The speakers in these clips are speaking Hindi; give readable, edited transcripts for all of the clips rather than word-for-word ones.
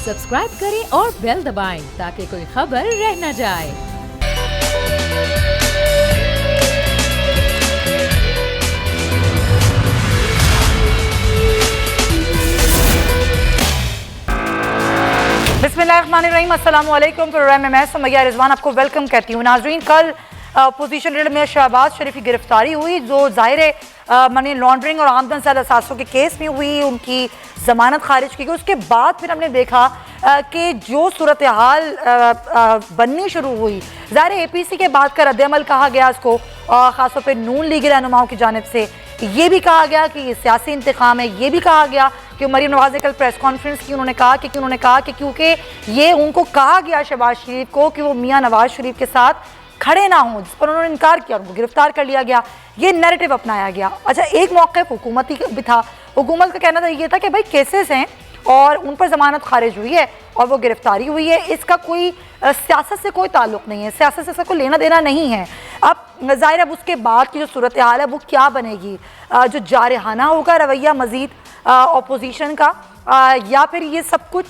सब्सक्राइब करें और बेल दबाएं ताकि कोई खबर रह न जाए। बिस्मिल्लाहिर्रहमानिर्रहीम, अस्सलाम वालेकुम। प्रोग्राम में मैं सुमैया रिजवान आपको वेलकम कहती हूँ। नाजरीन, कल अपोजिशन लीडर में शहबाज शरीफ की गिरफ्तारी हुई, जो ज़ाहिर है मनी लॉन्ड्रिंग और आमदन ज़्यादा असासों के केस में हुई। उनकी ज़मानत खारिज की गई। उसके बाद फिर हमने देखा कि जो सूरत हाल बननी शुरू हुई, ज़ाहिर है APC के बाद का रद्द-ए-अमल कहा गया इसको, ख़ासतौर पर नून लीगी रहनुमाओं की जानिब से ये भी कहा गया कि ये सियासी इंतकाम है। ये भी कहा गया कि मरीम नवाज ने कल प्रेस कॉन्फ्रेंस की, उन्होंने कहा कि क्योंकि ये उनको कहा गया शहबाज शरीफ को कि वो मियाँ नवाज शरीफ के साथ खड़े ना हों, जिस पर उन्होंने इनकार किया, उनको गिरफ्तार कर लिया गया। ये नैरेटिव अपनाया गया। अच्छा, एक मौक़िफ़ हुकूमती भी था। हुकूमत का कहना था ये था कि भाई केसेस हैं और उन पर ज़मानत खारिज हुई है और वो गिरफ्तारी हुई है, इसका कोई सियासत से कोई ताल्लुक़ नहीं है, सियासत से इसका कोई लेना देना नहीं है। अब ज़ाहिर अब उसके बाद की जो सूरत हाल है वो क्या बनेगी, जो जारहाना होगा रवैया मज़ीद अपोजिशन का, या फिर ये सब कुछ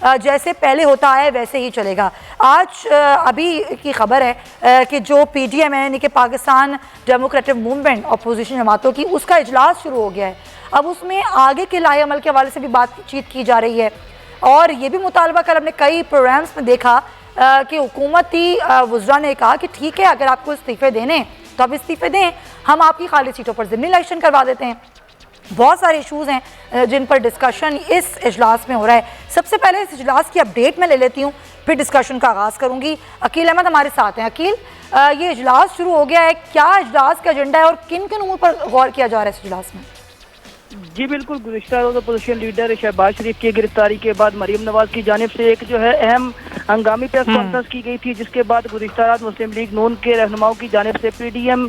जैसे पहले होता है वैसे ही चलेगा। आज अभी की खबर है कि जो PDM है, यानी कि पाकिस्तान डेमोक्रेटिक मूवमेंट अपोजिशन जमातों की, उसका इजलास शुरू हो गया है। अब उसमें आगे के लाए अमल के हवाले से भी बातचीत की जा रही है और ये भी मुतालबा कल हमने कई प्रोग्राम्स में देखा कि हुकूमती वज़रा ने कहा कि ठीक है, अगर आपको इस्तीफ़े देने तो आप इस्तीफ़े दें, हम आपकी खाली सीटों पर ज़िमनी इलेक्शन करवा देते हैं। बहुत सारे इशूज़ हैं जिन पर डिस्कशन इस इजलास में हो रहा है। सबसे पहले इस इजलास की अपडेट मैं ले लेती हूँ, फिर डिस्कशन का आगाज़ करूँगी। अकील अहमद हमारे साथ हैं। अकील, ये इजलास शुरू हो गया है, क्या इजलास का एजेंडा है और किन किन उमूर पर गौर किया जा रहा है इस इजलास में? जी बिल्कुल, गुज़िश्ता रोज़ अपोजिशन लीडर शहबाज शरीफ की गिरफ्तारी के बाद मरीम नवाज की जानिब से एक जो है अहम हंगामी प्रेस कॉन्फ्रेंस की गई थी, जिसके बाद गुज़िश्ता रात मुस्लिम लीग नून के रहनुमाओं की जानिब से पीडीएम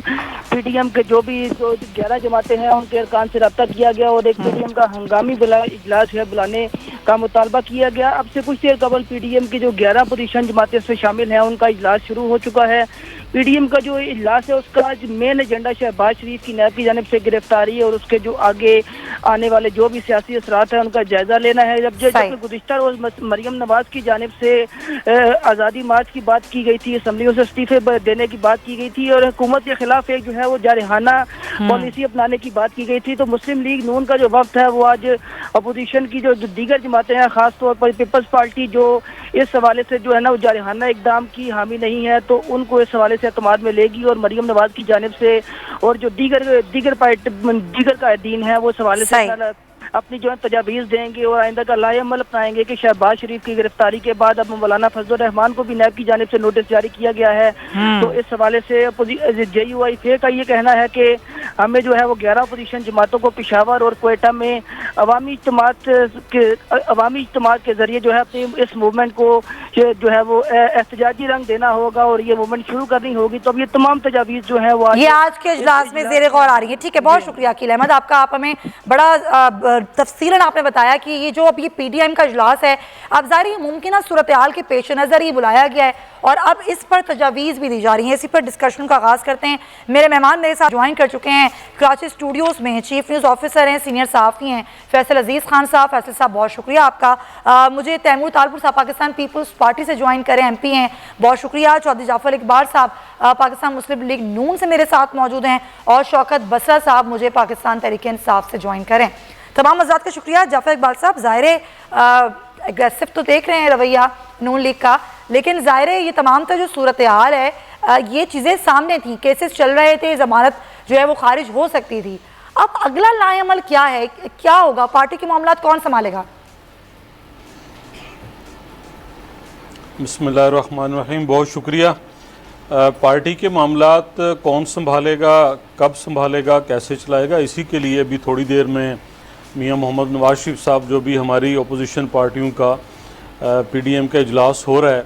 के जो 11 जमातें हैं उनके अरकान से रब्ता किया गया और एक PDM का हंगामी इजलास है बुलाने का मुतालबा किया गया। अब से कुछ देर कबल PDM की जो 11 अपोजिशन जमातें इसमें शामिल हैं उनका इजलास शुरू हो चुका है। PDM का जो इजलास है उसका आज मेन एजेंडा शहबाज शरीफ की नैब की जानिब से गिरफ्तारी और उसके जो आगे आने वाले जो भी सियासी असरात हैं उनका जायजा लेना है। जब गुज़िश्ता रोज़ मरीम नवाज की जानिब से आज़ादी मार्च की बात की गई थी, असम्बलियों से इस्तीफे देने की बात की गई थी और हुकूमत के खिलाफ एक जो है वो जारहाना पॉलिसी अपनाने की बात की गई थी, तो मुस्लिम लीग नून का जो वक्त है वो आज अपोजिशन की जो दीगर जमातें हैं, खासतौर पर पीपल्स पार्टी जो इस हवाले से जो है ना वो जारहाना इकदाम की हामी नहीं है, तो उनको इस हवाले से एतमाद में लेगी और मरीम नवाज की जानिब से और जो दीगर कायदीन है वो इस हवाले से अपनी जो है तजावीज़ देंगे और आइंदा का लाएअमल अपनाएंगे कि शहबाज शरीफ की गिरफ्तारी के बाद अब मौलाना फजलुर रहमान को भी नैब की जानिब से नोटिस जारी किया गया है। तो इस हवाले से JUIF का ये कहना है कि हमें जो है वो 11 अपोजिशन जमातों को पेशावर और क्वेटा में अवामी इज्तिमा के जरिए जो है अपनी इस मूवमेंट को जो है वो एहतजाजी रंग देना होगा और ये मूवमेंट शुरू करनी होगी। तो अब ये तमाम तजावीज़ जो है वो आज के इजलास में ज़ेरे गौर आ रही है। ठीक है, बहुत शुक्रिया अकील अहमद आपका। आप हमें बड़ा तफसीलन आपने बताया कि ये जो अब ये PDM का इजलास है, अब ज़ाहिर मुमकिन सूरत हाल के पेश नज़र ये बुलाया गया है और अब इस पर तजावीज़ भी दी जा रही हैं। इसी पर डिस्कशन का आगाज़ करते हैं। मेरे मेहमान मेरे साथ ज्वाइन कर चुके हैं, कराची स्टूडियोज़ में चीफ न्यूज़ ऑफिसर हैं, सीनियर सहाफ़ी हैं फैसल अजीज़ खान साहब। फैसल साहब, बहुत शुक्रिया आपका। मुझे तैमूर तालपुर साहब पाकिस्तान पीपल्स पार्टी से ज्वाइन करें, MP हैं, बहुत शुक्रिया। चौधरी जाफर इकबाल साहब पाकिस्तान मुस्लिम लीग नून से मेरे साथ मौजूद हैं और शौकत बसरा साहब मुझे पाकिस्तान तहरीक इंसाफ से ज्वाइन करें। तमाम हज़रात का शुक्रिया। जाफर इकबाल साहब, ज़ाहिर एग्रेसिव तो देख रहे हैं रवैया नून लीग का, लेकिन ज़ाहिर ये तमाम जो सूरत हाल है, ये चीज़ें सामने थी, केसेस चल रहे थे, ज़मानत जो है वो खारिज हो सकती थी। अब अगला लाएअमल क्या है, क्या होगा, पार्टी के मामलात कौन संभालेगा? बिस्मिल्लाहिर्रहमानिर्रहीम, बहुत शुक्रिया। पार्टी के मामलात कौन संभालेगा, कब संभालेगा, कैसे चलाएगा, इसी के लिए अभी थोड़ी देर में मियां मोहम्मद नवाज शरीफ साहब, जो भी हमारी अपोजिशन पार्टियों का PDM का इजलास हो रहा है,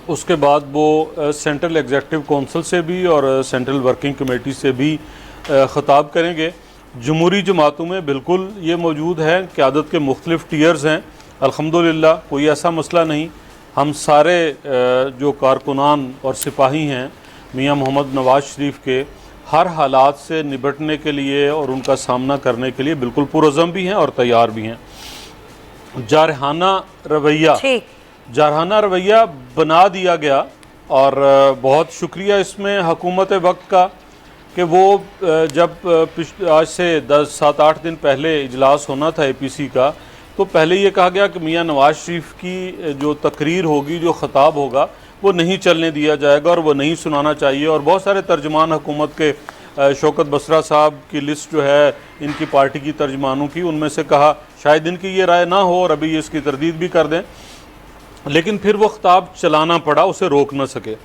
उसके बाद वो सेंट्रल एग्जीक्यूटिव कौंसिल से भी और सेंट्रल वर्किंग कमेटी से भी ख़िताब करेंगे। जमहूरी जमातों में बिल्कुल ये मौजूद है, क़यादत के मुख्तलिफ़ टीयर्स हैं, अल्हम्दुलिल्लाह कोई ऐसा मसला नहीं। हम सारे जो कारकुनान और सिपाही हैं मियां मोहम्मद नवाज शरीफ के, हर हालात से निपटने के लिए और उनका सामना करने के लिए बिल्कुल पुरज़म भी हैं और तैयार भी हैं। जारहाना रवैया ठीक, जारहाना रवैया बना दिया गया। और बहुत शुक्रिया इसमें हुकूमत वक्त का कि वो जब आज से 7-8 दिन पहले इजलास होना था APC का, तो पहले ये कहा गया कि मियां नवाज शरीफ की जो तकरीर होगी, जो खिताब होगा, वो नहीं चलने दिया जाएगा और वो नहीं सुनाना चाहिए। और बहुत सारे तर्जमान हुकूमत के, शौकत बसरा साहब की लिस्ट जो है इनकी पार्टी की तर्जमानों की, उनमें से कहा शायद इनकी ये राय ना हो और अभी ये इसकी तरदीद भी कर दें, लेकिन फिर वो खिताब चलाना पड़ा, उसे रोक ना सके।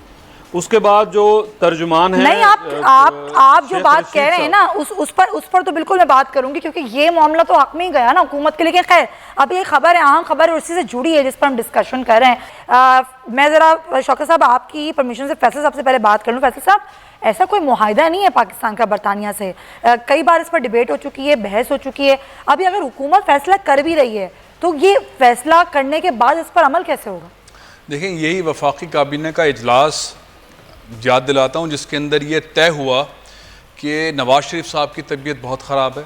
उसके बाद जो तर्जुमान है, नहीं आप जो बात कह रहे हैं ना उस पर तो बिल्कुल मैं बात करूंगी, क्योंकि ये मामला तो हक में ही गया ना हुकूमत के। लेकिन खैर अब ये खबर है, अहम खबर है, उसी से जुड़ी है जिस पर हम डिस्कशन कर रहे हैं। मैं ज़रा शौकत साहब आपकी परमिशन से फैसल साहब से पहले बात कर लूँ। फैसल साहब, ऐसा कोई मुआहिदा नहीं है पाकिस्तान का बरतानिया से, कई बार इस पर डिबेट हो चुकी है, बहस हो चुकी है। अभी अगर हुकूमत फैसला कर भी रही है तो ये फैसला करने के बाद इस पर अमल कैसे होगा? देखें, यही वफाकी काबीना का इजलास याद दिलाता हूँ जिसके अंदर ये तय हुआ कि नवाज शरीफ साहब की तबीयत बहुत ख़राब है,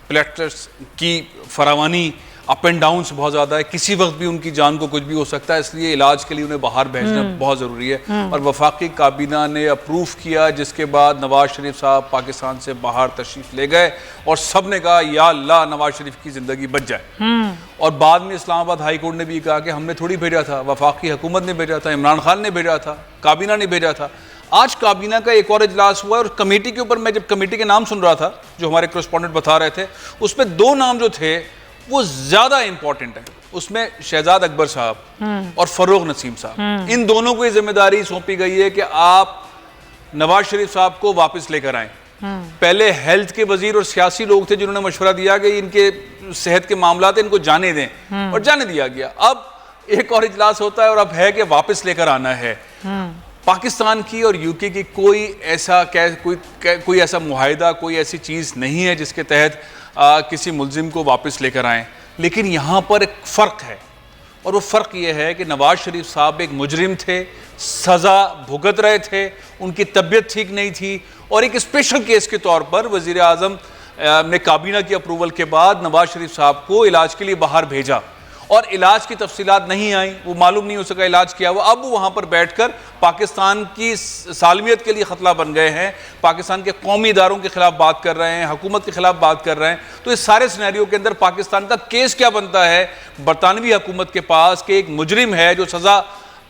प्लेटलेट्स की फरावानी अप एंड डाउन्स बहुत ज़्यादा है, किसी वक्त भी उनकी जान को कुछ भी हो सकता है, इसलिए इलाज के लिए उन्हें बाहर भेजना बहुत ज़रूरी है। और वफाकी काबीना ने अप्रूव किया, जिसके बाद नवाज शरीफ साहब पाकिस्तान से बाहर तशरीफ़ ले गए और सब ने कहा या अल्लाह नवाज शरीफ की ज़िंदगी बच जाए। और बाद में इस्लामाबाद हाई कोर्ट ने भी कहा कि हमने थोड़ी भेजा था, वफाकी हुकूमत ने भेजा था, इमरान खान ने भेजा था, काबीना ने भेजा था। आज काबीना का एक और इजलास हुआ और कमेटी के ऊपर, मैं जब कमेटी के नाम सुन रहा था जो हमारे करस्पॉन्डेंट बता रहे थे, उसमें 2 नाम जो थे वो ज़्यादा इंपॉर्टेंट है। उसमें शहजाद अकबर साहब और फरोग नसीम साहब, इन दोनों को ये जिम्मेदारी सौंपी गई है कि आप नवाज शरीफ साहब को वापस लेकर आएँ। पहले हेल्थ के वजीर और सियासी लोग थे जिन्होंने मशवरा दिया कि इनके सेहत के मामला इनको जाने दें, और जाने दिया गया। अब एक और इजलास होता है और अब है कि वापस लेकर आना है। पाकिस्तान की और यूके की कोई ऐसा मुआहिदा, कोई ऐसी चीज़ नहीं है जिसके तहत किसी मुल्जिम को वापस लेकर आएँ। लेकिन यहाँ पर एक फ़र्क है, और वो फ़र्क ये है कि नवाज शरीफ साहब एक मुजरिम थे, सज़ा भुगत रहे थे, उनकी तबीयत ठीक नहीं थी, और एक स्पेशल केस के तौर पर वज़ीर आज़म ने काबीना की अप्रूवल के बाद नवाज शरीफ साहब को इलाज के लिए बाहर भेजा, और इलाज की तफसीलात नहीं आई, वो मालूम नहीं हो सका इलाज किया हुआ। अब वो वहाँ पर बैठकर पाकिस्तान की सालमियत के लिए ख़तरा बन गए हैं, पाकिस्तान के कौमी इदारों के ख़िलाफ़ बात कर रहे हैं, हुकूमत के ख़िलाफ़ बात कर रहे हैं। तो इस सारे सिनेरियो के अंदर पाकिस्तान का केस क्या बनता है बरतानवी हुकूमत के पास कि एक मुजरिम है जो सज़ा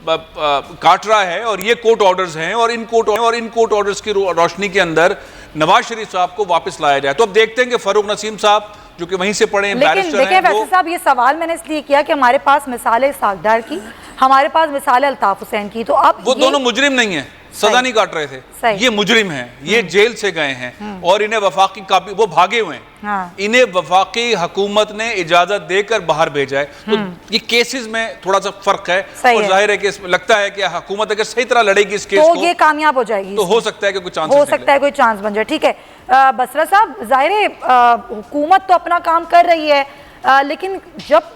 काट रहा है, और ये कोर्ट ऑर्डर्स हैं, और इन कोर्ट ऑर्डर्स की रोशनी के अंदर नवाज शरीफ साहब को वापस लाया जाए। तो अब देखते हैं कि फरूक नसीम साहब जो कि वहीं से पढ़े हैं, बैरिस्टर हैं। देखिए फैसल साहब, ये सवाल मैंने इसलिए किया कि हमारे पास मिसाल सागदार की, हमारे पास मिसाल अल्ताफ हुसैन की, तो अब वो दोनों मुजरिम नहीं है, सजा नहीं काट रहे थे, ये मुजरिम हैं, ये जेल से गए हैं और इन्हें वफाकी काबी, वो भागे हुए हैं। हाँ। इन्हें वफाकी हुकूमत ने इजाजत देकर बाहर भेजा है। तो ये केसेस में थोड़ा सा फर्क है, और जाहिर है कि लगता है कि हुकूमत अगर सही तरह लड़ेगी इस केस तो को, ये कामयाब हो जाएगी, तो हो सकता है कि कुछ चांस हो सकता है, कोई चांस बन जाए। ठीक है बसरा साहब, जाहिर है हुकूमत तो अपना काम कर रही है, लेकिन जब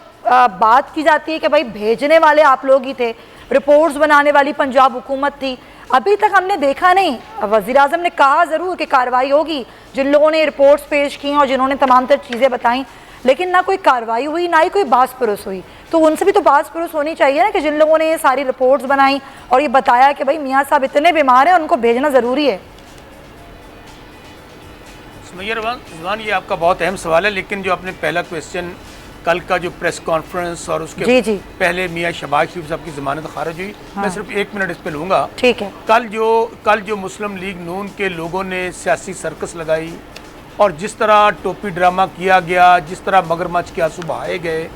बात की जाती है कि भाई भेजने वाले आप लोग ही थे, रिपोर्ट्स बनाने वाली पंजाब हुकूमत थी, अभी तक हमने देखा नहीं। वज़ीर आज़म ने कहा ज़रूर कि कार्रवाई होगी, जिन लोगों ने रिपोर्ट्स पेश की और जिन्होंने तमाम तर चीज़ें बताई, लेकिन ना कोई कार्रवाई हुई, ना ही कोई बास परोस हुई। तो उनसे भी तो बास परोस होनी चाहिए ना कि जिन लोगों ने ये सारी रिपोर्ट्स बनाई और ये बताया कि भाई मियाँ साहब इतने बीमार हैं, उनको भेजना ज़रूरी है। सुमैया रिजवान, ये आपका बहुत अहम सवाल है, लेकिन जो आपने पहला क्वेश्चन, कल का जो प्रेस कॉन्फ्रेंस और उसके पहले मियाँ शहबाज शरीफ साहब की ज़मानत खारिज हुई, मैं सिर्फ 1 मिनट इस पे लूँगा। ठीक है। कल जो मुस्लिम लीग नून के लोगों ने सियासी सर्कस लगाई और जिस तरह टोपी ड्रामा किया गया, जिस तरह मगरमच्छ के आंसू बहाए गए,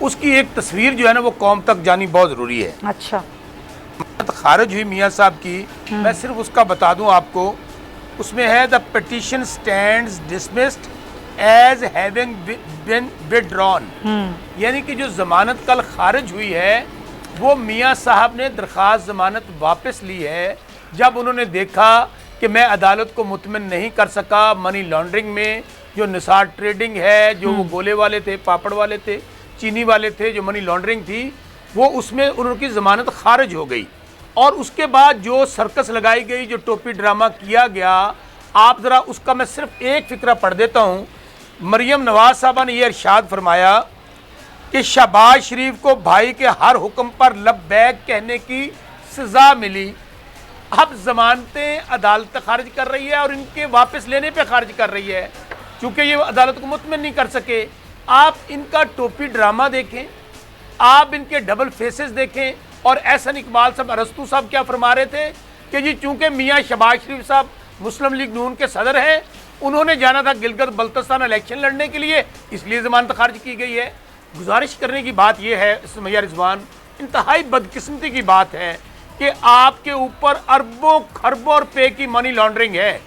उसकी एक तस्वीर जो है ना वो कौम तक जानी बहुत ज़रूरी है। अच्छा, खारिज हुई मियाँ साहब की, मैं सिर्फ उसका बता दूँ आपको, उसमें है the petition stands dismissed as having been withdrawn, यानी कि जो जमानत कल खारिज हुई है वो मियाँ साहब ने दरख्वास्त जमानत वापस ली है जब उन्होंने देखा कि मैं अदालत को मुतमिन नहीं कर सका। मनी लॉन्ड्रिंग में जो निसार ट्रेडिंग है, जो वो गोले वाले थे, पापड़ वाले थे, चीनी वाले थे, जो मनी लॉन्ड्रिंग थी, वो उसमें उनकी ज़मानत खारिज हो गई। और उसके बाद जो सर्कस लगाई गई, जो टोपी ड्रामा किया गया, आप ज़रा उसका मैं सिर्फ एक फ़िक्रा पढ़ देता हूँ। मरियम नवाज साहबा ने यह इरशाद फरमाया कि शहबाज शरीफ को भाई के हर हुक्म पर लब्बैक कहने की सजा मिली। अब जमानतें अदालत खारिज कर रही है और इनके वापस लेने पे खारिज कर रही है, क्योंकि ये अदालत को मुतमिन नहीं कर सके। आप इनका टोपी ड्रामा देखें, आप इनके डबल फेसेस देखें। और एहसन इकबाल साहब, अरस्तू साहब क्या फरमा रहे थे कि जी चूंकि मियाँ शहबाज शरीफ साहब मुस्लिम लीग नून के सदर हैं, उन्होंने जाना था गिलगित बल्तिस्तान इलेक्शन लड़ने के लिए, इसलिए जमानत खारिज की गई है। गुजारिश करने की बात यह है सुमैया रिजवान, इंतहाई बदकिस्मती की बात है कि आपके ऊपर अरबों खरबों रुपए की मनी लॉन्ड्रिंग है,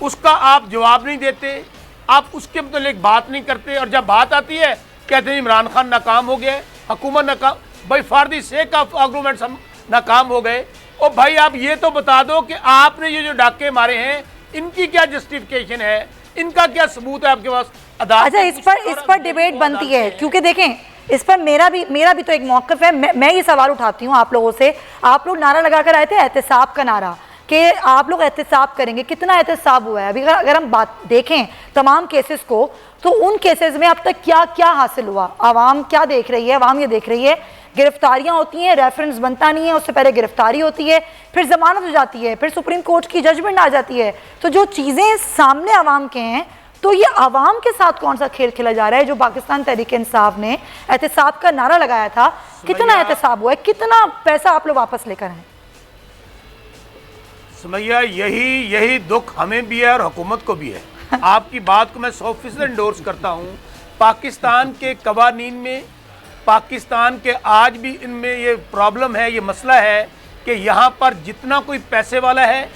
उसका आप जवाब नहीं देते, आप उसके मतलब बात नहीं करते। और जब बात आती है कहते हैं इमरान खान नाकाम हो गए, हुकूमत नाकाम। भाई for the sake of arguments हम नाकाम हो गए। और भाई आप ये तो बता दो कि आपने ये जो डाके मारे हैं इनकी क्या जस्टिफिकेशन है, इनका क्या सबूत है आपके पास? अच्छा, इस पर डिबेट बनती है, क्योंकि देखें इस पर मेरा भी तो एक मौक़िफ़ है। मैं ये सवाल उठाती हूँ आप लोगों से। आप लोग नारा लगा कर आए थे एहतिसाब का नारा, कि आप लोग एहतिसाब करेंगे, कितना एहतिसाब हुआ है? अभी अगर हम बात देखें तमाम केसेस को, तो उन केसेस में अब तक क्या क्या हासिल हुआ? आवाम क्या देख रही है? आवाम ये देख रही है गिरफ्तारियां होती हैं, रेफरेंस बनता नहीं है, उससे पहले गिरफ्तारी होती है, फिर जमानत हो जाती है, फिर सुप्रीम कोर्ट की जजमेंट आ जाती है। तो जो चीज़ें सामने आवाम के हैं, तो ये आवाम के साथ कौन सा खेल खेला जा रहा है? जो पाकिस्तान तहरीक इंसाफ ने एहतिसाब का नारा लगाया था, कितना एहतिसाब हुआ है? कितना पैसा आप लोग वापस लेकर आए? सुमैया, यही दुख हमें भी है और हुकूमत को भी है। आपकी बात को मैं 100% एंडोर्स करता हूँ। पाकिस्तान के कवानीन में, पाकिस्तान के आज भी इनमें ये प्रॉब्लम है, ये मसला है कि यहाँ पर जितना कोई पैसे वाला है,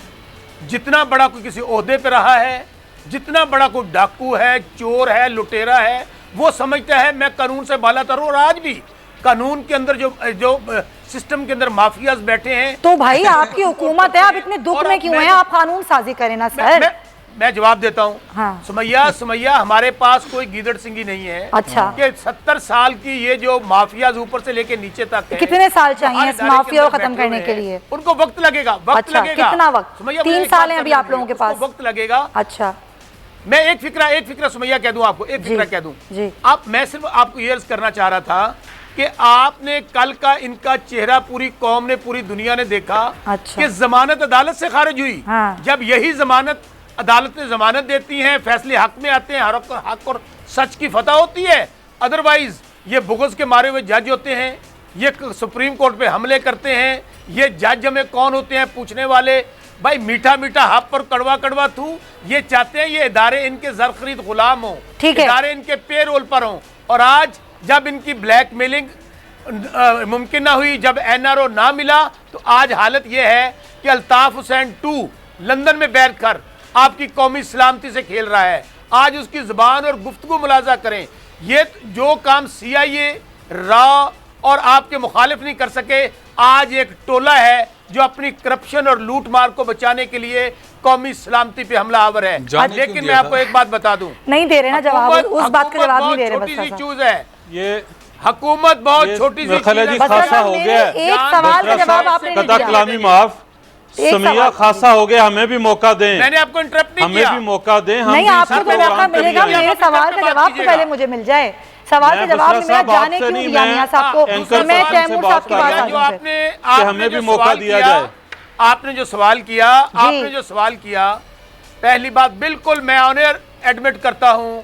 जितना बड़ा कोई किसी ओहदे पे रहा है, जितना बड़ा कोई डाकू है, चोर है, लुटेरा है, वो समझता है मैं कानून से बालातर हूँ। और आज भी कानून के अंदर जो सिस्टम के अंदर माफियाज बैठे हैं। तो भाई आपकी हुकूमत है, आप इतने दुख में क्यों हैं? आप कानून साजी करें ना सर। मैं जवाब देता हूँ। हाँ। सुमैया, हमारे पास कोई गीदड़ सिंगी नहीं है। अच्छा, कि 70 साल की ये जो माफियाज ऊपर से लेके नीचे तक है, कितने साल चाहिए इस माफिया को खत्म करने के लिए? उनको वक्त लगेगा, अच्छा, कितना वक्त? 3 साल है अभी आप लोगों के पास, वक्त लगेगा। अच्छा, मैं एक फिक्रा सुमैया कह दूं आपको, एक फिक्रा कह दूं। आप, मैं सिर्फ आपको ये अर्ज करना चाह रहा था कि आपने कल का इनका चेहरा पूरी कौम ने, पूरी दुनिया ने देखा। अच्छा। कि जमानत अदालत से खारिज हुई। हाँ। जब यही जमानत अदालत ने जमानत देती हैं, फैसले हक में आते हैं, हक और सच की फतह होती है। अदरवाइज ये बुग़्ज़ के मारे हुए जज होते हैं, ये सुप्रीम कोर्ट पे हमले करते हैं, ये जज हमें कौन होते हैं पूछने वाले। भाई मीठा मीठा हक पर कड़वा कड़वा थू, ये चाहते हैं ये इदारे इनके जर खरीद गुलाम हो, इदारे इनके पेरोल पर हों। और आज जब इनकी ब्लैकमेलिंग मुमकिन ना हुई, जब NRO ना मिला, तो आज हालत यह है कि अल्ताफ हुसैन 2 लंदन में बैठ कर आपकी कौमी सलामती से खेल रहा है। आज उसकी जुबान और गुफ्तगू मुलाजा करें। ये जो काम CIA, रॉ और आपके मुखालिफ नहीं कर सके, आज एक टोला है जो अपनी करप्शन और लूट मार को बचाने के लिए कौमी सलामती पे हमला आवर है। लेकिन मैं आपको एक बात बता दूं, नहीं दे रहे ना जवाब, उस बात का जवाब नहीं दे रहे। छोटी सी चूज है ये, हुकूमत बहुत छोटी सी चीज है। खासा हो गया। एक सवाल का जवाब आपने नहीं दिया। कलामी माफ, सुमैया खासा हो गया, हमें भी मौका दें। मैंने आपको इंटरप्ट नहीं किया। हमें भी मौका दें। नहीं, आपको तो मौका मिलेगा। मेरे सवाल का जवाब तो पहले मुझे मिल जाए। सवाल का जवाब मेरा जाने क्यों दिया मियां साहब को? मैं तैमूर साहब की बात जो आपने भी मौका दिया जाए। आपने जो सवाल किया, पहली बात बिल्कुल मैं ऑनर एडमिट करता हूं,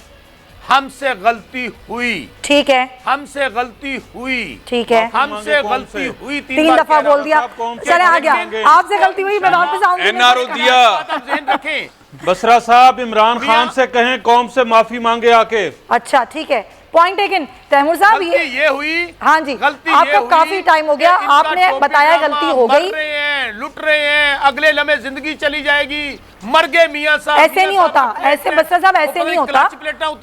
हमसे गलती हुई। ठीक है, हमसे गलती हुई। ठीक है, हमसे गलती हुई। 3 दफा बोल दिया, चले आ गया। आपसे गलती हुई, मैं वापस आऊंगी। NRO दिया। ज़हन रखें। बसरा साहब इमरान खान से कहें कौम से माफी मांगे आके। अच्छा, ठीक है, पॉइंट टेकन। तैमूर साहब ये हुई, हाँ जी, आपको काफी टाइम हो गया, आपने बताया गलती हो गई। लुट रहे हैं, अगले लम्हे जिंदगी चली जाएगी, मर गए मियां साहब। ऐसे नहीं होता, ऐसे बसरा साहब ऐसे नहीं होता,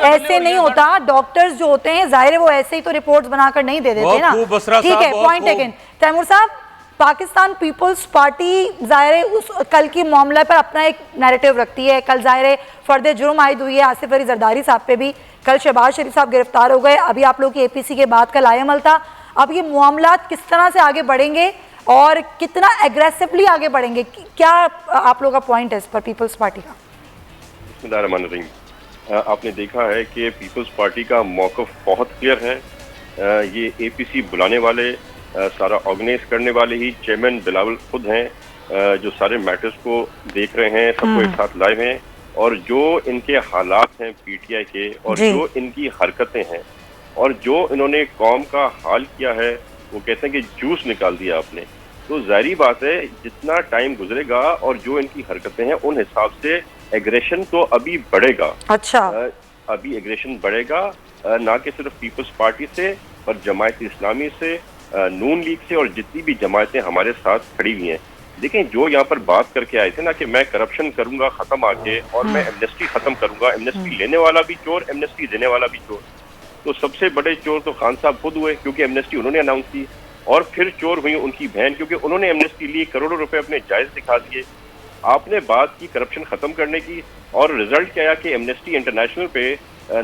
ऐसे नहीं होता। डॉक्टर्स जो होते हैं जाहिर है वो ऐसे ही तो रिपोर्ट्स बनाकर नहीं दे देते ना। ठीक है, पॉइंट टेकन। तैमूर साहब, पाकिस्तान पीपल्स पार्टी जाहिर है उस कल की मामला पर अपना एक नैरेटिव रखती है। कल जाहिर है फर्द जुर्म आयद हुई है आसिफ अली जरदारी साहब पे भी, कल शहबाज शरीफ साहब गिरफ्तार हो गए, अभी आप लोग की APC के बाद का लाएमल था। अब ये मामला किस तरह से आगे बढ़ेंगे और कितना एग्रेसिवली आगे बढ़ेंगे, क्या आप लोगों का पॉइंट है इस पर पीपल्स पार्टी का? बिस्मिल्लाहिर्रहमानिर्रहीम। आपने देखा है कि पीपल्स पार्टी का मौक़िफ़ बहुत क्लियर है ये APC बुलाने वाले, सारा ऑर्गेनाइज करने वाले ही चेयरमैन बिलावल खुद हैं, जो सारे मैटर्स को देख रहे हैं, सबको एक साथ लाए हैं। और जो इनके हालात हैं PTI के, और जो इनकी हरकतें हैं, और जो इन्होंने कौम का हाल किया है, वो कहते हैं कि जूस निकाल दिया आपने। तो जाहिर बात है जितना टाइम गुजरेगा और जो इनकी हरकतें हैं उन हिसाब से एग्रेशन तो अभी बढ़ेगा। अच्छा, अभी एग्रेशन बढ़ेगा, ना कि सिर्फ पीपल्स पार्टी से, पर जमायत इस्लामी से, नून लीग से, और जितनी भी जमायतें हमारे साथ खड़ी हुई हैं। देखें, जो यहाँ पर बात करके आए थे ना कि मैं करप्शन करूंगा खत्म आके, और मैं एमनेस्टी खत्म करूंगा, एमनेस्टी लेने वाला भी चोर, एमनेस्टी देने वाला भी चोर। तो सबसे बड़े चोर तो खान साहब खुद हुए, क्योंकि एमनेस्टी उन्होंने अनाउंस की। और फिर चोर हुई उनकी बहन, क्योंकि उन्होंने एमनेस्टी ली, करोड़ों रुपए अपने जायज दिखा दिए। आपने बात की करप्शन खत्म करने की, और रिजल्ट क्या आया कि एमनेस्टी इंटरनेशनल पे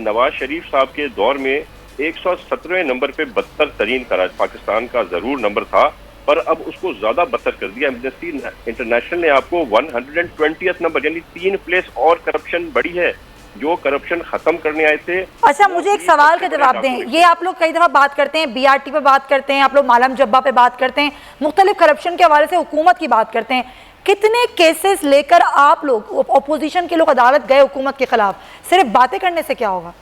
नवाज शरीफ साहब के दौर में 117वें नंबर पे 72 तरीन पाकिस्तान का जरूर नंबर था, पर अब उसको ज्यादा बदतर कर दिया। एमनेस्टी इंटरनेशनल ने आपको 120th नंबर, यानी 3 प्लेस और करप्शन बढ़ी है। जो करप्शन खत्म करने आए थे। अच्छा, मुझे एक सवाल का जवाब दें। ये आप लोग कई दफा बात करते हैं, BRT पे बात करते हैं, आप लोग मालम जब्बा पे बात करते हैं, मुख्तलिफ करप्शन के हवाले से हुकूमत की बात करते हैं। कितने केसेस लेकर आप लोग, अपोजिशन के लोग, अदालत गए हुकूमत के खिलाफ? सिर्फ बातें करने से क्या होगा?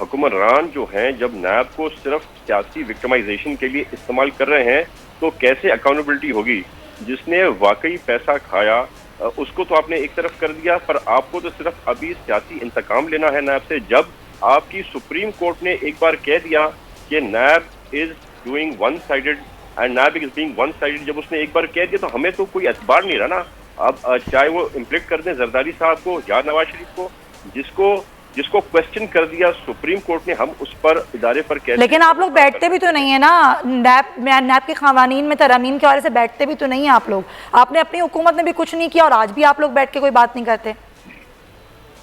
हुक्मरान जो हैं, जब नैब को सिर्फ सियासी विक्टिमाइजेशन के लिए इस्तेमाल कर रहे हैं, तो कैसे अकाउंटेबिलिटी होगी? जिसने वाकई पैसा खाया उसको तो आपने एक तरफ कर दिया, पर आपको तो सिर्फ अभी सियासी इंतकाम लेना है नैब से। जब आपकी सुप्रीम कोर्ट ने एक बार कह दिया कि नैब is doing one sided and नैब इज बीइंग वन साइडेड, जब उसने एक बार कह दिया तो हमें तो कोई एतबार नहीं रहा ना। अब चाहे वो इम्प्लिक्ट कर दें जरदारी साहब को या नवाज शरीफ को, जिसको क्वेश्चन कर दिया सुप्रीम कोर्ट ने, हम उस पर इदारे पर कैसे। लेकिन आप लोग बैठते भी तो नहीं है ना, नैब के क़वानीन में तरमीम के बारे से बैठते भी तो नहीं है आप लोग। आपने अपनी हुकूमत में भी कुछ नहीं किया और आज भी आप लोग बैठ के कोई बात नहीं करते।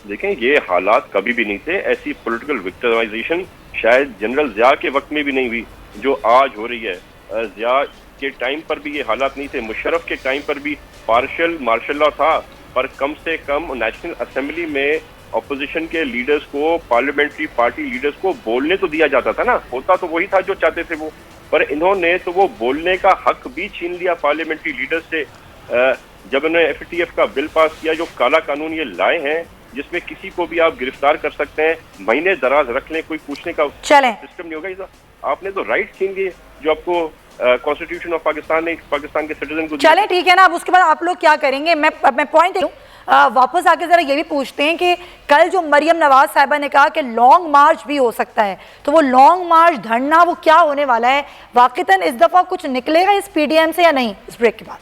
देखें, ये हालात कभी भी नहीं थे। ऐसी पॉलिटिकल विक्टिमाइजेशन शायद जनरल ज़िया के वक्त में भी नहीं हुई जो आज हो रही है। ज़िया के टाइम पर भी ये हालात नहीं थे, मुशर्रफ के टाइम पर भी पार्शियल मार्शल लॉ था, पर कम से कम नेशनल असेंबली में अपोजिशन के लीडर्स को, पार्लियामेंट्री पार्टी लीडर्स को बोलने तो दिया जाता था ना। होता तो वही था जो चाहते थे वो, पर इन्होंने तो वो बोलने का हक भी छीन लिया पार्लियामेंट्री लीडर्स से। जब इन्होंने FATF का बिल पास किया, जो काला कानून ये लाए हैं, जिसमें किसी को भी आप गिरफ्तार कर सकते हैं, महीने दराज रख लें, कोई पूछने का सिस्टम नहीं होगा। आपने तो राइट छीन लिए जो आपको कॉन्स्टिट्यूशन ऑफ पाकिस्तान ने पाकिस्तान के सिटीजन को। चलें, ठीक है ना। अब उसके बाद आप लोग क्या करेंगे? मैं पॉइंट दूं, वापस आके जरा ये भी पूछते हैं कि कल जो मरियम नवाज साहिबा ने कहा कि लॉन्ग मार्च भी हो सकता है, तो वो लॉन्ग मार्च, धरना, वो क्या होने वाला है? वाकईतन इस दफा कुछ निकलेगा इस PDM से या नहीं? इस ब्रेक के बाद।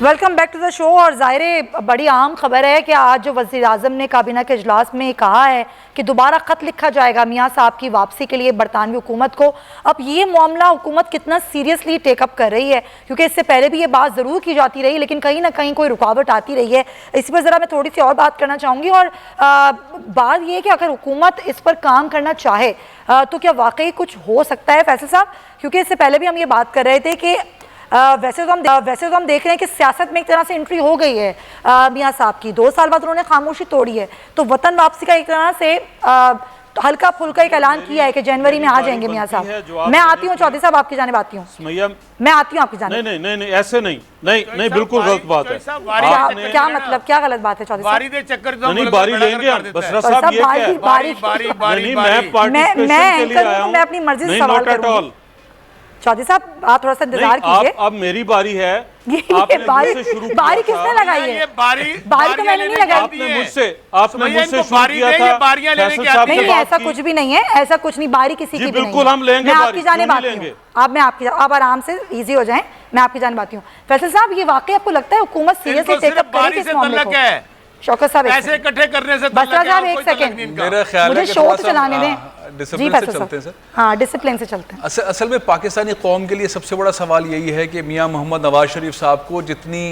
Welcome back to the show. और ज़ाहिर बड़ी आम खबर है कि आज जो वज़ीर आज़म ने काबीना के इजलास में कहा है कि दोबारा ख़त लिखा जाएगा मियाँ साहब की वापसी के लिए बरतानवी हुकूमत को। अब ये मामला हुकूमत कितना सीरियसली टेकअप कर रही है, क्योंकि इससे पहले भी ये बात ज़रूर की जाती रही, लेकिन कहीं ना कहीं कोई रुकावट आती रही है। इसी पर ज़रा मैं थोड़ी सी और बात करना चाहूँगी। और बात ये है कि अगर हुकूमत इस पर काम करना चाहे तो क्या वाकई कुछ हो सकता है फैसल साहब? क्योंकि इससे पहले भी हम ये बात कर रहे थे कि वैसे तो हम देख रहे हैं कि सियासत में एक तरह से एंट्री हो गई है मियाँ साहब की। 2 साल बाद उन्होंने खामोशी तोड़ी है, तो वतन वापसी का एक तरह से हल्का फुल्का एक ऐलान किया है कि जनवरी में आ जाएंगे मियाँ साहब। मैं आती हूँ चौधरी साहब, आपकी जानिब आती हूँ। मैं आती हूँ आपकी जानिब। नहीं, ऐसे नहीं, बिल्कुल गलत बात है। क्या मतलब, क्या गलत बात है चौधरी साहब? चक्कर नहीं, बारी लेंगे हम। बसरा साहब, ये क्या है? मैं अपनी मर्जी से सवाल करूंगी। चौधरी साहब, आप थोड़ा सा इंतजार कीजिए। अब मेरी बारी है। बारी किसने लगाई है? बारी तो मैंने नहीं लगाई। आपने मुझसे शुरू किया था। नहीं, ऐसा कुछ भी नहीं है, ऐसा कुछ नहीं, बारी किसी की भी नहीं। बिल्कुल हम लेंगे। मैं आपकी जानिब आती हूँ। आप आराम से इजी हो जाएं, मैं आपकी जानिब आती हूँ। फैसल साहब, ये वाकई आपको लगता है हुकूमत सीरियसली टेकअप करेगी इस मामले को? शौकत साहब, पैसे इकट्ठे करने से बसरा साहब एक सेकंड, मेरा ख्याल है मुझे शो तो चलाने दें। डिसिप्लिन से चलते हैं सर। हाँ, डिसिप्लिन से चलते हैं। असल में पाकिस्तानी कौम के लिए सबसे बड़ा सवाल यही है कि मियां मोहम्मद नवाज शरीफ साहब को जितनी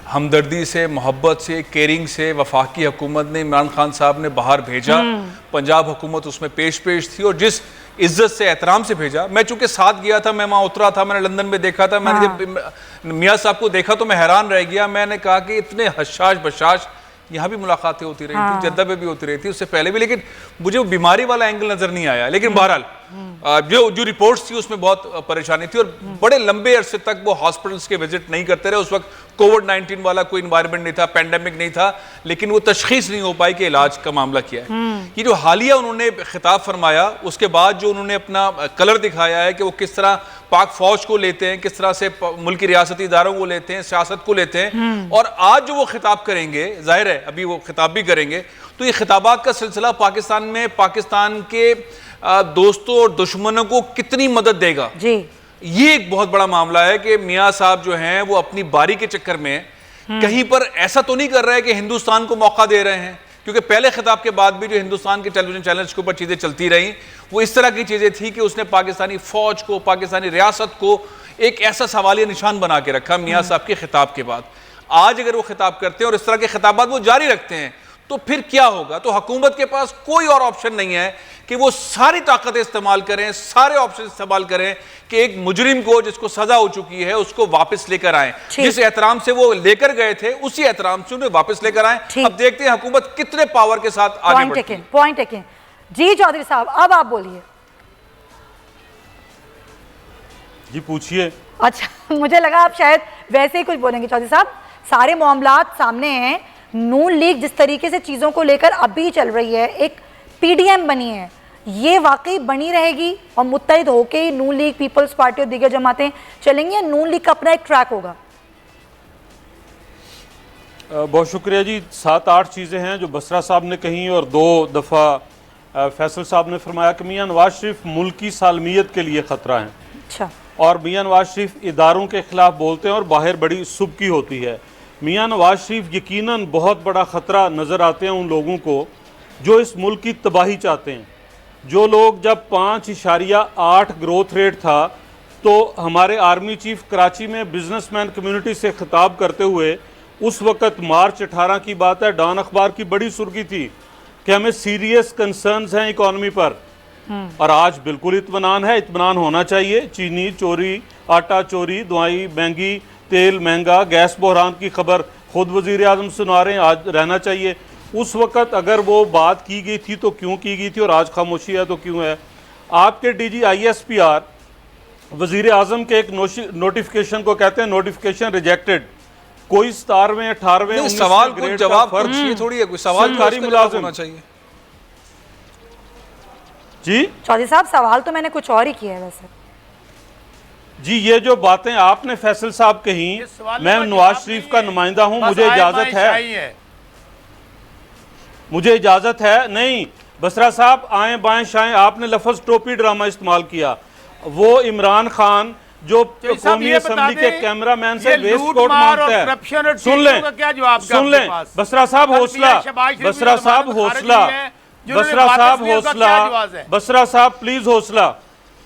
हमदर्दी से, मोहब्बत से, केयरिंग से वफाकी हुकूमत ने इमरान खान साहब ने बाहर भेजा। पंजाब हुकूमत उसमें पेश थी और जिस इज्जत से, एहतराम से भेजा। मैं चूंकि साथ गया था, मैं वहाँ उतरा था, मैंने लंदन में देखा था। मैंने जब मियाँ साहब को देखा तो मैं हैरान रह गया। मैंने कहा कि इतने हशाश बशाश, यहाँ भी मुलाकातें होती रही थी, जद्दा में भी होती रही थी, उससे पहले भी, लेकिन मुझे वो बीमारी वाला एंगल नजर नहीं आया। लेकिन बहरहाल जो रिपोर्ट्स थी उसमें बहुत परेशानी थी और बड़े लंबे अरसे तक वो हॉस्पिटल्स के विजिट नहीं करते रहे। उस वक्त कोविड-19 वाला कोई इन्वायरमेंट नहीं था, पेंडेमिक नहीं था, लेकिन वो तशखीस नहीं हो पाई कि इलाज का मामला क्या है। ये जो हालिया उन्होंने खिताब फरमाया, उसके बाद जो उन्होंने अपना कलर दिखाया है कि वो किस तरह पाक फौज को लेते हैं, किस तरह से मुल्क की रियासती इदारों को लेते हैं, सियासत को लेते हैं, और आज जो वो खिताब करेंगे, जाहिर है अभी वो खिताब भी करेंगे, तो ये खिताबात का सिलसिला पाकिस्तान में पाकिस्तान के दोस्तों और दुश्मनों को कितनी मदद देगा जी, ये एक बहुत बड़ा मामला है कि मियाँ साहब जो हैं वो अपनी बारी के चक्कर में कहीं पर ऐसा तो नहीं कर रहे हैं कि हिंदुस्तान को मौका दे रहे हैं, क्योंकि पहले खिताब के बाद भी जो हिंदुस्तान के टेलीविजन चैनल्स के ऊपर चीजें चलती रही वो इस तरह की चीजें थी कि उसने पाकिस्तानी फौज को, पाकिस्तानी रियासत को एक ऐसा सवालिया निशान बना के रखा मियाँ साहब के खिताब के बाद। आज अगर वो खिताब करते हैं और इस तरह के खिताबात वो जारी रखते हैं तो फिर क्या होगा? तो हुकूमत के पास कोई और ऑप्शन नहीं है कि वो सारी ताकतें इस्तेमाल करें, सारे ऑप्शन इस्तेमाल करें कि एक मुजरिम को जिसको सजा हो चुकी है उसको वापस लेकर आए। जिस एहतराम से वो लेकर गए थे उसी एहतराम से उन्हें वापस लेकर आए। अब देखते हैं हुकूमत कितने पावर के साथ आगे बढ़ती है। पॉइंट टेकिंग जी चौधरी साहब, अब आप बोलिए। जी पूछिए। अच्छा मुझे लगा आप शायद वैसे ही कुछ बोलेंगे। चौधरी साहब, सारे मामलात सामने हैं। नून लीग जिस तरीके से चीज़ों को लेकर अभी चल रही है, एक पीडीएम बनी है, ये वाकई बनी रहेगी और मुत्तहिद होके ही नून लीग, पीपल्स पार्टी और दीगर जमातें चलेंगी या नून लीग का अपना एक ट्रैक होगा? बहुत शुक्रिया जी। 7-8 चीज़ें हैं जो बसरा साहब ने कही और 2 दफ़ा फैसल साहब ने फरमाया कि मियाँ नवाज शरीफ मुल्क की सालमियत के लिए ख़तरा है। अच्छा। और मियाँ नवाज शरीफ इदारों के ख़िलाफ़ बोलते हैं और बाहर बड़ी सुबकी होती है। मियाँ नवाज शरीफ यकीनन बहुत बड़ा ख़तरा नज़र आते हैं उन लोगों को जो इस मुल्क की तबाही चाहते हैं। जो लोग जब 5.8 ग्रोथ रेट था तो हमारे आर्मी चीफ कराची में बिजनेसमैन कम्युनिटी से खिताब करते हुए, उस वक़्त मार्च 18 की बात है, डॉन अखबार की बड़ी सुर्खी थी कि हमें सीरियस कंसर्न्स हैं इकॉनमी पर। और आज बिल्कुल इत्मीनान है, इत्मीनान होना चाहिए। चीनी चोरी, आटा चोरी, दवाई महंगी, तेल महंगा, गैस बहरान की खबर खुद वज़ीर आज़म सुना रहे हैं, आज रहना चाहिए। उस वक़्त अगर वो बात की गई थी तो क्यों की गई थी और आज खामोशी है तो क्यों है? आपके डीजी ISPR वज़ीर आज़म के एक नोटिफिकेशन को कहते हैं नोटिफिकेशन रिजेक्टेड। कोई 17वें 18वें सवाल को जवाब थोड़ी है, कोई सवाल सरकारी मुलाजिम होना चाहिए जी। चौधरी साहब, सवाल तो मैंने कुछ और ही किया है वैसे जी। ये जो बातें आपने फैसल साहब कही, मैं नवाज शरीफ का नुमाइंदा हूं, मुझे इजाजत है, मुझे इजाजत है। नहीं बसरा साहब, आए बाएं शाएं, आपने लफ्ज टोपी ड्रामा इस्तेमाल किया। वो इमरान खान जो कौमी असम्बली के कैमरामैन से वेस्ट कोट मांगता है, सुन लें, सुन लें बसरा साहब हौसला, बसरा साहब हौसला, बसरा साहब हौसला, बसरा साहब प्लीज हौसला,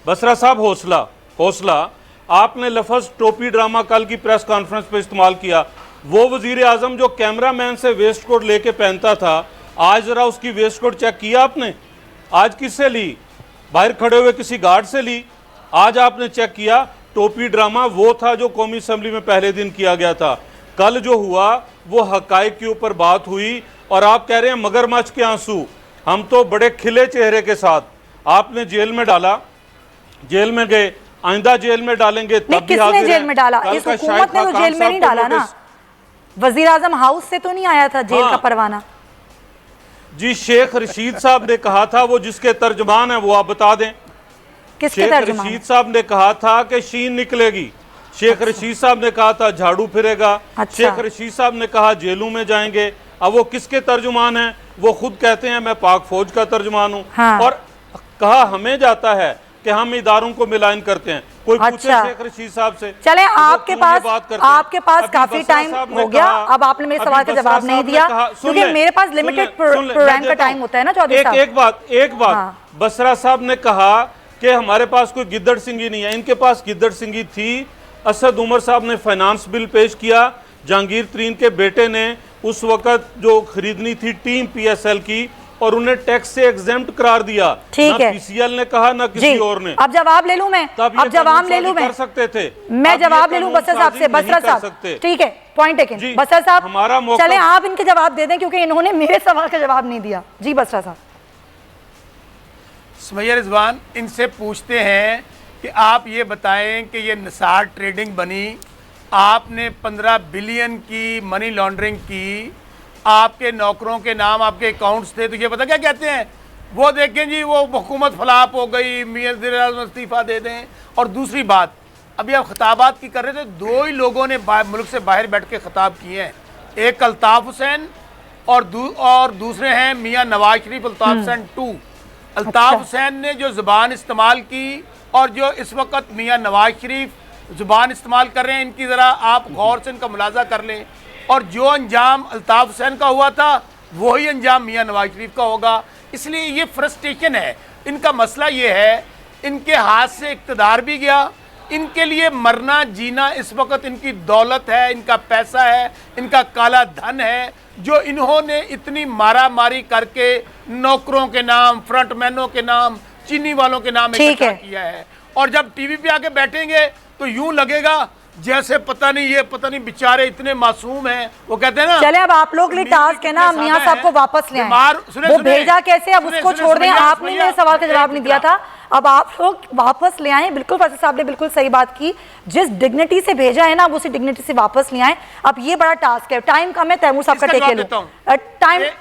बसरा साहब हौसला, हौसला। आपने लफ्ज टोपी ड्रामा कल की प्रेस कॉन्फ्रेंस पे इस्तेमाल किया। वो वजीर आजम जो कैमरामैन से वेस्ट कोट लेके पहनता था, आज जरा उसकी वेस्ट कोट चेक किया आपने? आज किससे ली? बाहर खड़े हुए किसी गार्ड से ली? आज आपने चेक किया? टोपी ड्रामा वो था जो कौमी असम्बली में पहले दिन किया गया था। कल जो हुआ वो हकाइक के ऊपर बात हुई और आप कह रहे हैं मगरमच्छ के आंसू। हम तो बड़े खिले चेहरे के साथ, आपने जेल में डाला, जेल में गए, आइंदा जेल में डालेंगे तब भी किसने जेल में डाला? इस हुकूमत ने तो जेल में नहीं डाला ना। वजीर आजम हाउस से तो नहीं आया था जेल का परवाना जी। शेख रशीद साहब ने कहा था, वो जिसके तर्जुमान है वो आप बता दें। शेख रशीद साहब ने कहा था कि शीन निकलेगी। शेख रशीद साहब ने कहा था झाड़ू फिरेगा। शेख रशीद साहब ने कहा जेलों में जाएंगे। अब वो किसके तर्जुमान हैं? वो खुद कहते हैं मैं पाक फौज का तर्जुमान हूँ। और कहा हमें जाता है कि हम इदारों को मिलान करते हैं। कोई पूछे शेख रशीद साहब से? चले, आपके पास काफी टाइम हो गया। अब आपने मेरे सवाल का जवाब नहीं दिया क्योंकि मेरे पास लिमिटेड प्रोग्राम का टाइम होता है ना चौधरी साहब। एक बात बसरा साहब ने कहा कि हमारे पास कोई गिद्दड़ सिंगी नहीं है। इनके पास गिद्दड़ सिंगी थी। असद उमर साहब ने फाइनेंस बिल पेश किया जहांगीर तरीन के बेटे ने उस वक्त जो खरीदनी थी टीम PSL की और उन्हें टैक्स से एग्जेम्प्ट करार दिया। ठीक है, PCL ने कहा ना किसी और ने। अब जवाब ले लूं मैं, अब जवाब ले लूं मैं, कर सकते थे, मैं जवाब ले लूं बसर साहब से। बसर साहब ठीक है, पॉइंट टेकन। बसर साहब हमारा मौका, चले आप इनके जवाब दे दें क्योंकि इन्होंने मेरे सवाल का जवाब नहीं दिया। जी बसर साहब। सुमैया रिजवान, इनसे पूछते हैं कि आप ये बताएं कि ये निसार ट्रेडिंग बनी, आपने 15 बिलियन की मनी लॉन्ड्रिंग की, आपके नौकरों के नाम आपके अकाउंट्स थे, तो ये पता क्या कहते हैं, वो देखें जी वो हुकूमत फलाप हो गई, मियां वज़ीर-ए-आज़म इस्तीफा दे दें। और दूसरी बात, अभी आप खिताबात की कर रहे थे, दो ही लोगों ने मुल्क से बाहर बैठ के खिताब किए हैं, एक अल्ताफ़ हुसैन और दूसरे हैं मियां नवाज शरीफ, अल्ताफ़ हुसैन 2। अल्ताफ़ हुसैन ने जो ज़ुबान इस्तेमाल की और जो इस वक्त मियां नवाज शरीफ ज़ुबान इस्तेमाल कर रहे हैं, इनकी ज़रा आप गौर से इनका मुलाजा कर लें। और जो अंजाम अल्ताफ़ हुसैन का हुआ था वही अंजाम मियां नवाज शरीफ का होगा। इसलिए ये फ्रस्ट्रेशन है इनका। मसला ये है इनके हाथ से इक़्तिदार भी गया, इनके लिए मरना जीना इस वक्त इनकी दौलत है, इनका पैसा है, इनका काला धन है, जो इन्होंने इतनी मारा मारी करके नौकरों के नाम, फ्रंटमैनों के नाम, चीनी वालों के नाम इकट्ठा किया है। और जब टीवी पे आके बैठेंगे तो यूं लगेगा जैसे पता नहीं बेचारे इतने मासूम हैं। वो कहते हैं ना, चले अब आप लोग लिए टास्क है ना, मियां साहब को वापस ले आए। वो भेजा कैसे, अब उसको छोड़ दें। आपने मेरे सवाल का जवाब नहीं दिया था, अब आप लोग वापस ले आए। बिल्कुल फैसल साहब ने बिल्कुल सही बात की, जिस डिग्निटी से भेजा है ना अब उसी डिग्निटी से वापस ले आए। अब ये बड़ा टास्क है, टाइम कम है, तैमूर साहब का टेक लो।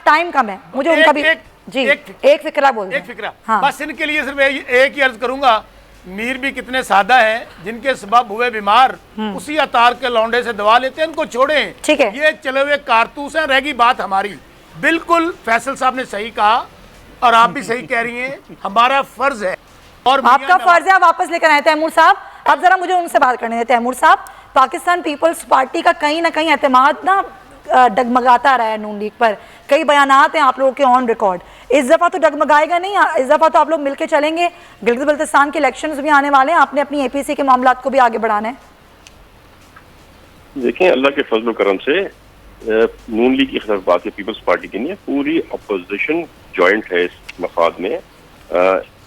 टाइम कम है, मुझे उनका भी जी एक फिक्रा बोल, एक फिक्रा। बस इनके लिए सिर्फ एक ही अर्ज करूंगा, मीर भी कितने सादा हैं, जिनके सबब हुए बीमार उसी अतार के लौंडे से दवा लेते हैं, इनको छोड़ें। ठीक है, ये चले हुए कारतूस हैं। रहेगी बात हमारी, बिल्कुल फैसल साहब ने सही कहा और आप भी सही कह रही हैं, हमारा फर्ज है और आपका फर्ज है। आप वापस लेकर आए तैमूर साहब। अब जरा मुझे उनसे बात करने दें। तैमूर साहब, पाकिस्तान पीपल्स पार्टी का कहीं ना कहीं एतमाद ना डगमगाता रहा है नून लीग पर, कई बयानात हैं आप लोगों के ऑन रिकॉर्ड। इस दफ़ा तो डगमगाएगा नहीं, इस दफ़ा तो आप लोग मिलके चलेंगे। गिलगित बल्तिस्तान के इलेक्शंस भी आने वाले हैं, आपने अपनी APC के मामलात को भी आगे बढ़ाना है। देखें, अल्लाह के फजल करम से नून लीग की खिलाफ बात है, पीपल्स पार्टी की नहीं है, पूरी अपोजिशन जॉइंट है इस मफाद में।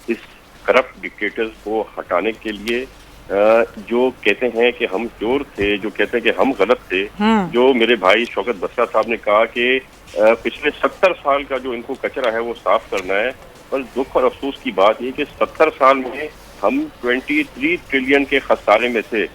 इस करप्ट डिक्टेटर्स को हटाने के लिए जो कहते हैं कि हम चोर थे, जो कहते हैं कि हम गलत थे, जो मेरे भाई शौकत बसरा साहब ने कहा कि पिछले 70 साल का जो इनको कचरा है वो साफ करना है। पर दुख और अफसोस की बात यह कि 70 साल में हम 23 ट्रिलियन के खसारे में थे,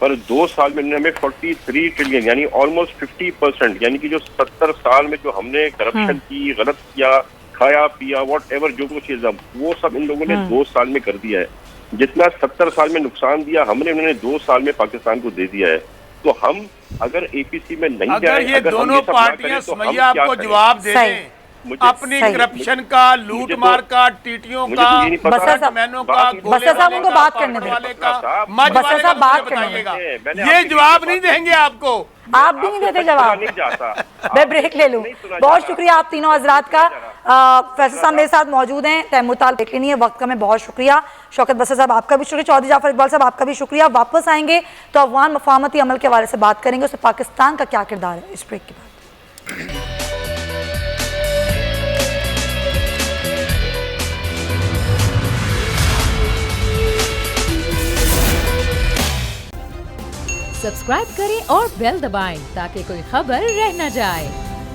पर 2 साल में हमें 43 ट्रिलियन यानी ऑलमोस्ट 50%, यानी कि जो 70 साल में जो हमने करप्शन की, गलत किया, खाया पिया, वॉट एवर जो कुछ वो सब इन लोगों ने 2 साल में कर दिया है। जितना 70 साल में नुकसान दिया हमने, उन्होंने 2 साल में पाकिस्तान को दे दिया है। तो हम अगर APC में नहीं जाए, ये दोनों पार्टियां सुमैया आपको जवाब दे दें अपनी करप्शन का, लूट मार का, टीटियों का, मैनों का, बसर साहब उनको बात करने दें, बसर साहब बात करने। ये जवाब नहीं देंगे आपको, आप भी नहीं देते जवाब। मैं ब्रेक ले लूं। बहुत शुक्रिया आप तीनों हजरात का। फैसल साहब मेरे साथ मौजूद हैं, तैमूर ताल देख लेनी है वक्त का, मैं बहुत शुक्रिया। शौकत बसर साहब आपका भी शुक्रिया, चौधरी जाफर इकबाल साहब आपका भी शुक्रिया। वापस आएंगे तो अफगान मफाहमती अमल के हवाले से बात करेंगे, उससे पाकिस्तान का क्या किरदार है, इस ब्रेक के बाद। सब्सक्राइब करें और बेल दबाएं ताकि कोई खबर रह न जाए।